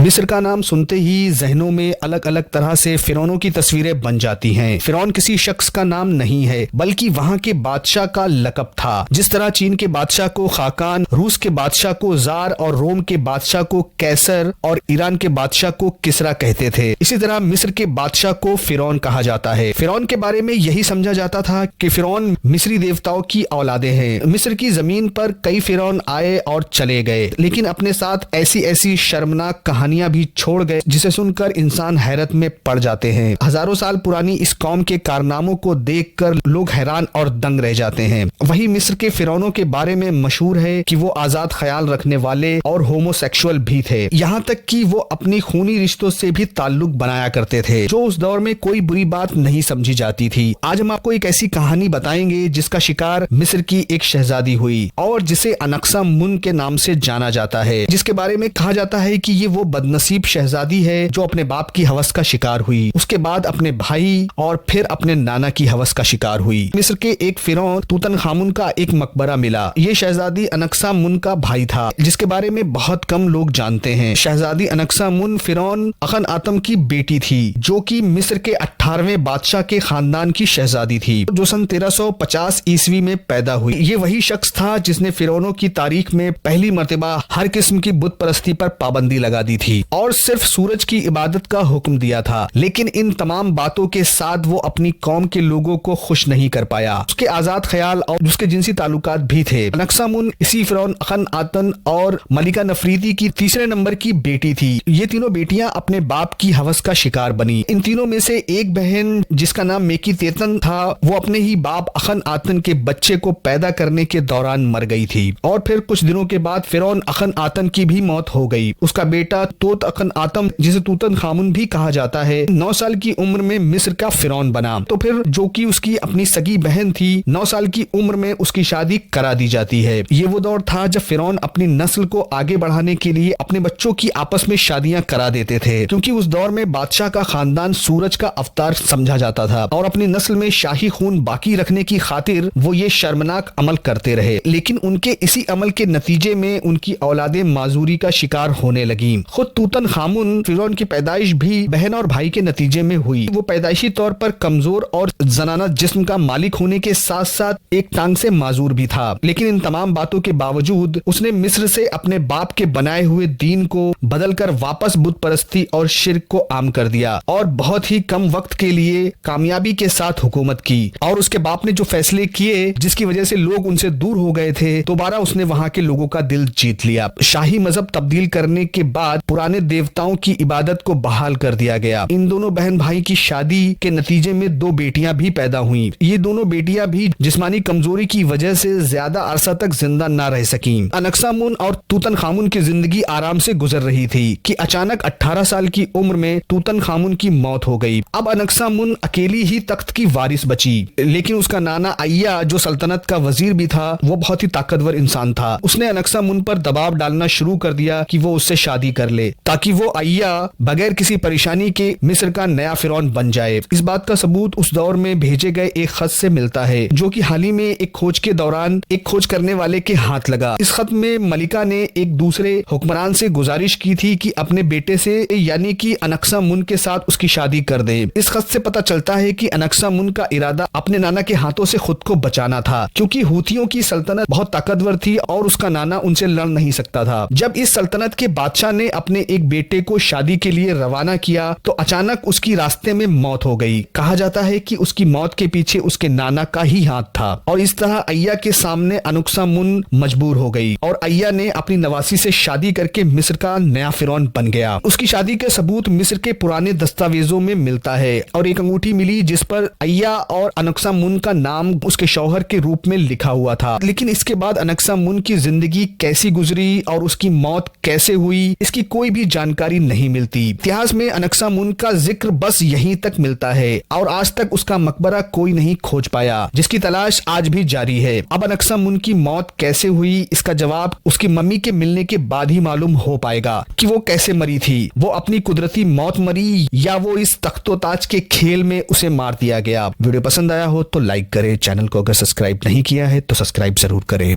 मिस्र का नाम सुनते ही जहनों में अलग अलग तरह से फिरौनों की तस्वीरें बन जाती हैं। फिरौन किसी शख्स का नाम नहीं है बल्कि वहाँ के बादशाह का लक़ब था। जिस तरह चीन के बादशाह को खाकान, रूस के बादशाह को जार और रोम के बादशाह को कैसर और ईरान के बादशाह को किसरा कहते थे, इसी तरह मिस्र के बादशाह को फिरौन कहा जाता है। फिरौन के बारे में यही समझा जाता था कि फिरौन मिस्री देवताओं की औलादे हैं। मिस्र की जमीन पर कई फिरौन आए और चले गए, लेकिन अपने साथ ऐसी ऐसी शर्मनाक कहानियां भी छोड़ गए जिसे सुनकर इंसान हैरत में पड़ जाते हैं। हजारों साल पुरानी इस कौम के कारनामों को देखकर लोग हैरान और दंग रह जाते हैं। वही मिस्र के फिरौनों के बारे में मशहूर है कि वो आजाद ख्याल रखने वाले और होमोसेक्सुअल भी थे। यहाँ तक कि वो अपनी खूनी रिश्तों से भी ताल्लुक बनाया करते थे, जो उस दौर में कोई बुरी बात नहीं समझी जाती थी। आज हम आपको एक ऐसी कहानी बताएंगे जिसका शिकार मिस्र की एक शहजादी हुई और जिसे अनक्सा मुन के नाम से जाना जाता है, जिसके बारे में कहा जाता है कि ये वो बदनसीब शहजादी है जो अपने बाप की हवस का शिकार हुई, उसके बाद अपने भाई और फिर अपने नाना की हवस का शिकार हुई। मिस्र के एक फिरौन तूतनखामुन का एक मकबरा मिला। ये शहजादी अनक्सा मुन का भाई था, जिसके बारे में बहुत कम लोग जानते हैं। शहजादी अनक्सा मुन फिरौन अखन आतम की बेटी थी, जो कि मिस्र के 18वें बादशाह के खानदान की शहजादी थी, जो सन 1350 ईस्वी में पैदा हुई। ये वही शख्स था जिसने फिरौनों की तारीख में पहली मर्तबा हर किस्म की बुत परस्ती पर पाबंदी लगा दी थी और सिर्फ सूरज की इबादत का हुक्म दिया था। लेकिन इन तमाम बातों के साथ वो अपनी कौम के लोगों को खुश नहीं कर पाया। उसके आजाद ख्याल और उसके जिनसी ताल्लुकात भी थे। अनक्सा मुन इसी फिरौन अखन आतन और मलिका नफरीती की तीसरे नंबर की बेटी थी। ये तीनों बेटियां अपने बाप की हवस का शिकार बनी। इन तीनों में से एक बहन, जिसका नाम मेकी तेतन था, वो अपने ही बाप अखन आतन के बच्चे को पैदा करने के दौरान मर गई थी और फिर कुछ दिनों के बाद फिरौन अखन आतन की भी मौत हो गई। उसका बेटा तोत अखन आतम, जिसे तूतनखामुन भी कहा जाता है, 9 साल की उम्र में मिस्र का फिरौन बना। तो फिर जो कि उसकी अपनी सगी बहन थी, 9 साल की उम्र में उसकी शादी करा दी जाती है। ये वो दौर था जब फिरौन अपनी नस्ल को आगे बढ़ाने के लिए अपने बच्चों की आपस में शादियां करा देते थे, क्योंकि उस दौर में बादशाह का खानदान सूरज का अवतार समझा जाता था और अपनी नस्ल में शाही खून बाकी रखने की खातिर वो ये शर्मनाक अमल करते रहे। लेकिन उनके इसी अमल के नतीजे में उनकी औलादे माजूरी का शिकार होने लगी। खुद तूतनखामुन फिरौन की पैदाइश भी बहन और भाई के नतीजे में हुई। वो पैदाइशी तौर पर कमजोर और जनाना जिस्म का मालिक होने के साथ साथ एक टांग से माजूर भी था। लेकिन इन तमाम बातों के बावजूद उसने मिस्र से अपने बाप के बनाए हुए दीन को बदलकर वापस बुत परस्ती और शिर्क को आम कर दिया और बहुत ही कम वक्त के लिए कामयाबी के साथ हुकूमत की। और उसके बाप ने जो फैसले किए जिसकी वजह से लोग उनसे दूर हो गए थे, दोबारा उसने वहां के लोगों का दिल जीत लिया। शाही मजहब तब्दील करने के बाद पुराने देवताओं की इबादत को बहाल कर दिया गया। इन दोनों बहन भाई की शादी के नतीजे में 2 बेटियां भी पैदा हुई। ये दोनों बेटियां भी जिस्मानी कमजोरी की वजह से ज्यादा अरसा तक जिंदा न रह सकी। अनक्सा मुन और तूतनखामुन की जिंदगी आराम से गुजर रही थी कि अचानक 18 साल की उम्र में तूतनखामुन की मौत हो गई। अब अनक्सा मुन अकेली ही तख्त की वारिस बची, लेकिन उसका नाना अय्या, जो सल्तनत का वजीर भी था, वो बहुत ही ताकतवर इंसान था। उसने अनक्सा मुन पर दबाव डालना शुरू कर दिया कि वो उससे शादी कर ले, ताकि वो अय्या बगैर किसी परेशानी के मिस्र का नया फिरौन बन जाए। इस बात का सबूत उस दौर में भेजे गए एक खत से मिलता है, जो कि हाल ही में एक खोज के दौरान एक खोज करने वाले के हाथ लगा। इस खत में मलिका ने एक दूसरे हुक्मरान से गुजारिश की थी कि अपने बेटे से यानी कि अनक्सा मुन के साथ उसकी शादी कर दे। इस खत से पता चलता है कि अनक्सा मुन का इरादा अपने नाना के हाथों से खुद को बचाना था, क्योंकि हूथियों की सल्तनत बहुत ताकतवर थी और उसका नाना उनसे लड़ नहीं सकता था। जब इस सल्तनत के बादशाह ने अपने एक बेटे को शादी के लिए रवाना किया तो अचानक उसकी रास्ते में मौत हो गई। कहा जाता है कि उसकी मौत के पीछे उसके नाना का ही हाथ था और इस तरह अय्या के सामने अनक्सा मुन मजबूर हो गई और अय्या ने अपनी नवासी से शादी करके मिस्र का नया फिरौन बन गया। उसकी शादी के सबूत मिस्र के पुराने दस्तावेजों में मिलता है और एक अंगूठी मिली जिस पर अय्या और अनक्सा मुन का नाम उसके शौहर के रूप में लिखा हुआ था। लेकिन इसके बाद अनक्सा मुन की जिंदगी कैसी गुजरी और उसकी मौत कैसे हुई, इसकी कोई भी जानकारी नहीं मिलती। इतिहास में अनक्सा मुन का जिक्र बस यहीं तक मिलता है और आज तक उसका मकबरा कोई नहीं खोज पाया, जिसकी तलाश आज भी जारी है। अब अनक्सा मुन की मौत कैसे हुई, इसका जवाब उसकी मम्मी के मिलने के बाद ही मालूम हो पाएगा कि वो कैसे मरी थी। वो अपनी कुदरती मौत मरी या वो इस तख्तो-ताज के खेल में उसे मार दिया गया। वीडियो पसंद आया हो तो लाइक करें, चैनल को अगर सब्सक्राइब नहीं किया है तो सब्सक्राइब जरूर करें।